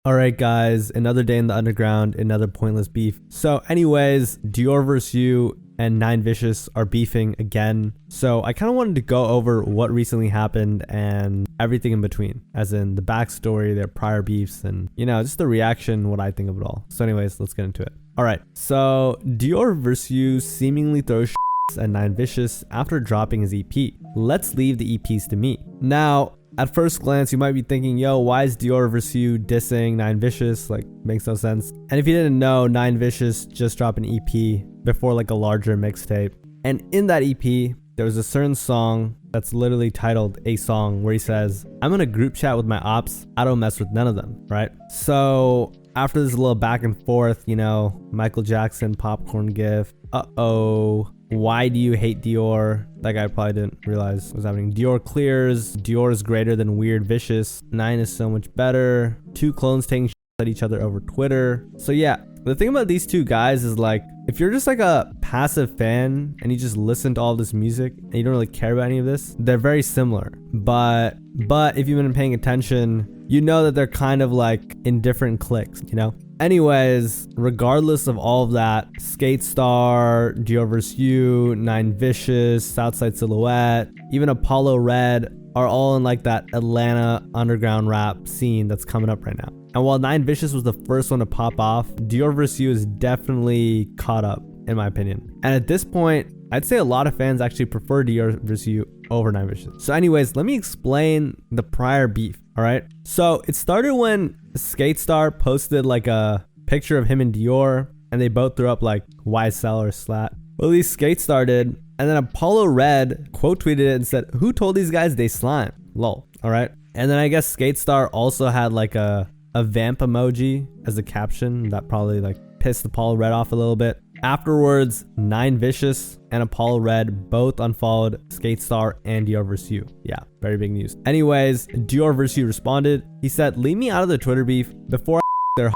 Alright guys, another day in the underground, another pointless beef. So anyways, DiorvsYou and NineVicious are beefing again. So I kind of wanted to go over what recently happened and everything in between. As in the backstory, their prior beefs, and just the reaction, what I think of it all. So anyways, let's get into it. Alright, so DiorvsYou seemingly throws at NineVicious after dropping his EP. Let's leave the EPs to me. Now, at first glance, you might be thinking, yo, why is DiorvsYou dissing NineVicious? Like, makes no sense. And if you didn't know, NineVicious just dropped an EP before like a larger mixtape. And in that EP, there was a certain song that's literally titled A Song where he says, I'm in a group chat with my ops. I don't mess with none of them, right? So after this little back and forth, Michael Jackson popcorn gif. Why do you hate Dior? That guy probably didn't realize what was happening. Dior clears. Dior is greater than Weird Vicious. Nine is so much better. Two clones taking at each other over Twitter. So yeah, the thing about these two guys is like, if you're just like a passive fan and you just listen to all this music and you don't really care about any of this, they're very similar. But if you've been paying attention, you know that they're kind of like in different cliques, Anyways, regardless of all of that, Skate Star, DiorvsYou, NineVicious, Southside Silhouette, even Apollo Red are all in like that Atlanta underground rap scene that's coming up right now. And while NineVicious was the first one to pop off, DiorvsYou is definitely caught up, in my opinion. And at this point, I'd say a lot of fans actually prefer DiorvsYou over NineVicious. So anyways, let me explain the prior beef, alright? So it started when Skate Star posted like a picture of him and Dior, and they both threw up like YSL or slat. Well, at least Skate Star did. And then Apollo Red quote tweeted it and said, who told these guys they slime? Lol, alright? And then I guess Skate Star also had like a vamp emoji as a caption that probably like pissed Apollo Red off a little bit. Afterwards, NineVicious and Apollo Red both unfollowed Skate Star and DiorvsYou. Yeah, very big news. Anyways, DiorvsYou responded. He said, leave me out of the Twitter beef before their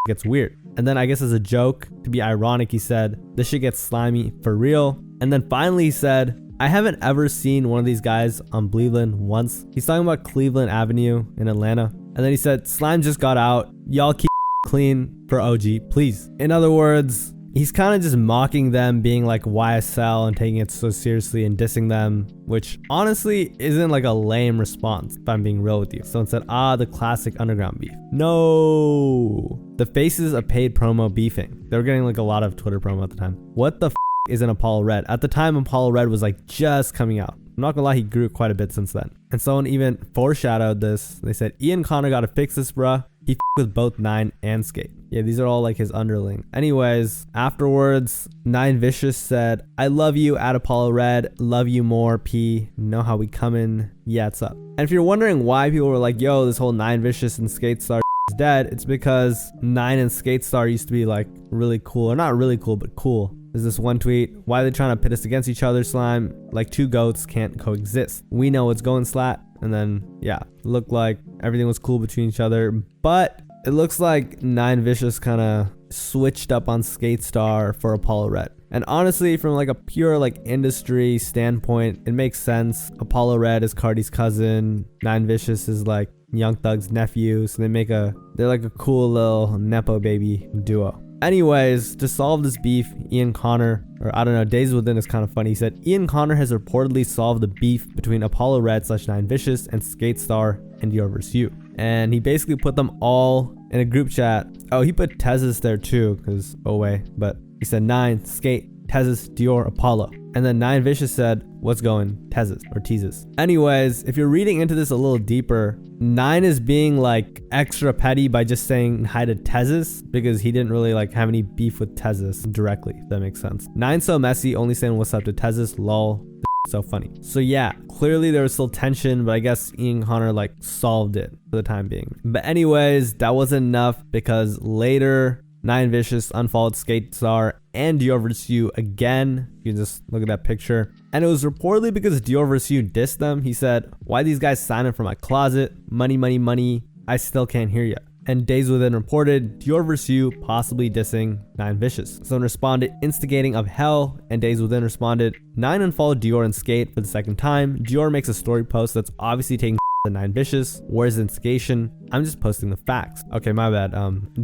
gets weird. And then I guess as a joke, to be ironic, he said, this shit gets slimy for real. And then finally he said, I haven't ever seen one of these guys on Cleveland once. He's talking about Cleveland Avenue in Atlanta. And then he said, slime just got out. Y'all keep clean for OG, please. In other words, he's kind of just mocking them being like YSL and taking it so seriously and dissing them, which honestly isn't like a lame response if I'm being real with you. Someone said, the classic underground beef. No, the faces of paid promo beefing. They were getting like a lot of Twitter promo at the time. What the is an Apollo Red? At the time, Apollo Red was like just coming out. I'm not gonna lie, he grew quite a bit since then. And someone even foreshadowed this. They said, Ian Connor gotta fix this, bruh. He with both Nine and Skate. Yeah, these are all like his underling. Anyways, afterwards, NineVicious said, I love you at Apollo Red. Love you more, P. Know how we coming. Yeah, it's up. And if you're wondering why people were like, yo, this whole NineVicious and Skate Star is dead, it's because Nine and Skate Star used to be like really cool. Or not really cool, but cool. There's this one tweet, why are they trying to pit us against each other, slime? Like two goats can't coexist. We know what's going, slat. And then, yeah, looked like everything was cool between each other. But it looks like NineVicious kind of switched up on Skate Star for Apollo Red. And honestly, from like a pure like industry standpoint, it makes sense. Apollo Red is Cardi's cousin. NineVicious is like Young Thug's nephew. So they're like a cool little Nepo baby duo. Anyways, to solve this beef, Ian Connor, or I don't know, Days Within is kind of funny. He said, Ian Connor has reportedly solved the beef between Apollo Red / NineVicious and Skate Star and DiorvsYou. And he basically put them all in a group chat. Oh, he put Tezis there too, because but he said Nine, Skate, Tezis, Dior, Apollo. And then NineVicious said, what's going? Tezis or Teases. Anyways, if you're reading into this a little deeper, Nine is being like extra petty by just saying hi to Tezis because he didn't really like have any beef with Tezis directly, if that makes sense. Nine's so messy, only saying what's up to Tezis, lol. So funny. So yeah, clearly there was still tension, but I guess Ian Connor like solved it for the time being. But anyways, that wasn't enough because later NineVicious unfollowed Skate Star and DiorvsYou again. You can just look at that picture. And it was reportedly because DiorvsYou dissed them. He said, why these guys signing from my closet? Money, money, money. I still can't hear ya. And Days Within reported DiorvsYou possibly dissing NineVicious. Someone responded, instigating of hell, and Days Within responded, Nine unfollowed Dior and Skate for the second time. Dior makes a story post that's obviously taking the NineVicious? Where's the instigation? I'm just posting the facts. Okay, my bad.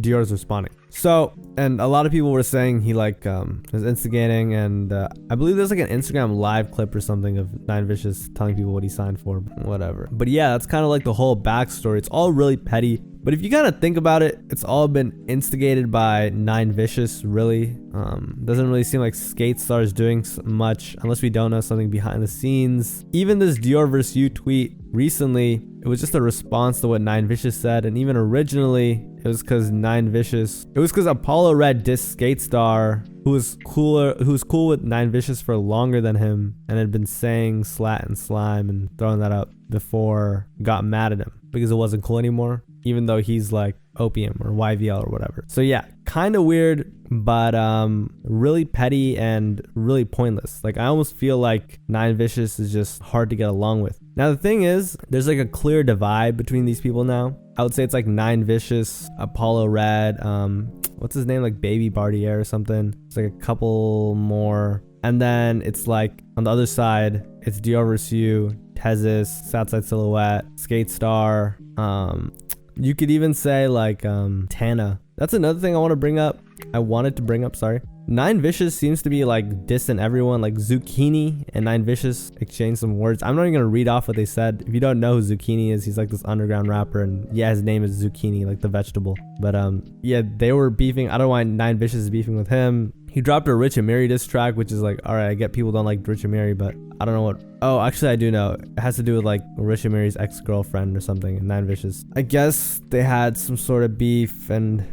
Dior's responding. So, and a lot of people were saying he like was instigating, and I believe there's like an Instagram live clip or something of NineVicious telling people what he signed for, whatever. But yeah, that's kind of like the whole backstory. It's all really petty. But if you kind of think about it, it's all been instigated by NineVicious, really. Doesn't really seem like Skatestar is doing much unless we don't know something behind the scenes. Even this DiorvsYou tweet recently, it was just a response to what NineVicious said. And even originally, it was because Apollo Red dissed Skatestar, who was cool with NineVicious for longer than him and had been saying slat and slime and throwing that up before, got mad at him because it wasn't cool anymore, even though he's like Opium or YVL or whatever. So yeah, kind of weird, but really petty and really pointless. Like I almost feel like NineVicious is just hard to get along with. Now the thing is, there's like a clear divide between these people now. I would say it's like NineVicious, Apollo Red, what's his name, like Baby Bartier or something. It's like a couple more, and then it's like on the other side, it's DiorvsYou, Tezis, Southside Silhouette, Skatestar. You could even say like Tana. That's another thing I wanted to bring up. Sorry. NineVicious seems to be like dissing everyone. Like Zucchini and NineVicious exchanged some words. I'm not even gonna read off what they said. If you don't know who Zucchini is, he's like this underground rapper, and yeah, his name is Zucchini, like the vegetable. But yeah, they were beefing. I don't know why NineVicious is beefing with him. He dropped a Rich and Mary diss track, which is like, all right, I get people don't like Rich and Mary, but I don't know what. Oh, actually, I do know. It has to do with like Rich and Mary's ex-girlfriend or something, and NineVicious. I guess they had some sort of beef, and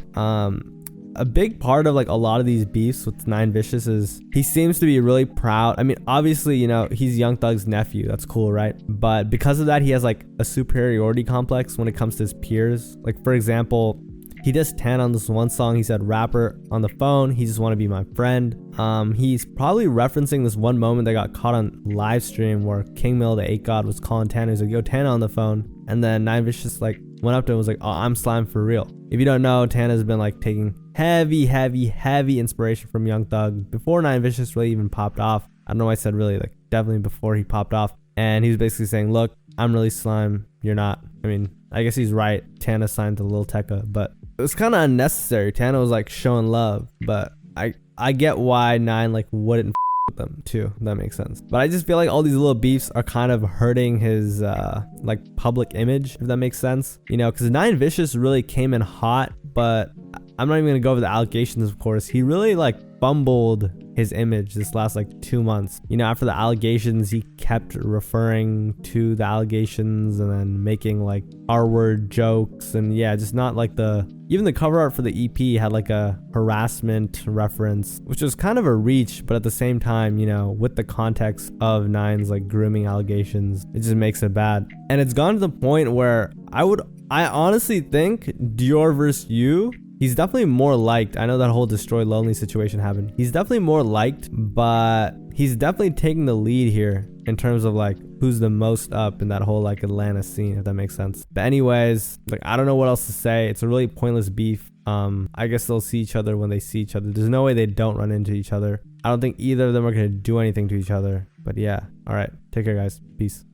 a big part of like a lot of these beefs with NineVicious is he seems to be really proud. I mean, obviously, you know, he's Young Thug's nephew. That's cool, right? But because of that, he has like a superiority complex when it comes to his peers. Like, for example, he dissed Tan on this one song. He said, rapper on the phone, he just want to be my friend. He's probably referencing this one moment that got caught on live stream where King Mill, the 8 God, was calling Tana. He's like, yo, Tana on the phone. And then NineVicious like went up to him and was like, oh, I'm slime for real. If you don't know, Tana's been like taking heavy inspiration from Young Thug before NineVicious really even popped off. I don't know why I said really, like definitely before he popped off. And he was basically saying, look, I'm really slime, you're not. I mean, I guess he's right. Tana signed to Lil Tecca, but it was kind of unnecessary. Tana was like showing love, but I get why Nine like wouldn't with them too. That makes sense. But I just feel like all these little beefs are kind of hurting his like public image, if that makes sense. You know, because NineVicious really came in hot, but I'm not even gonna go over the allegations, of course. He really like fumbled his image this last like 2 months. You know, after the allegations, he kept referring to the allegations and then making like R-word jokes, and yeah, just not like even the cover art for the EP had like a harassment reference, which was kind of a reach, but at the same time, you know, with the context of Nine's like grooming allegations, it just makes it bad. And it's gone to the point where I honestly think DiorvsYou, he's definitely more liked. I know that whole Destroy Lonely situation happened. He's definitely more liked, but he's definitely taking the lead here in terms of like who's the most up in that whole like Atlanta scene, if that makes sense. But anyways, like I don't know what else to say. It's a really pointless beef. I guess they'll see each other when they see each other. There's no way they don't run into each other. I don't think either of them are going to do anything to each other. But yeah, all right. Take care, guys. Peace.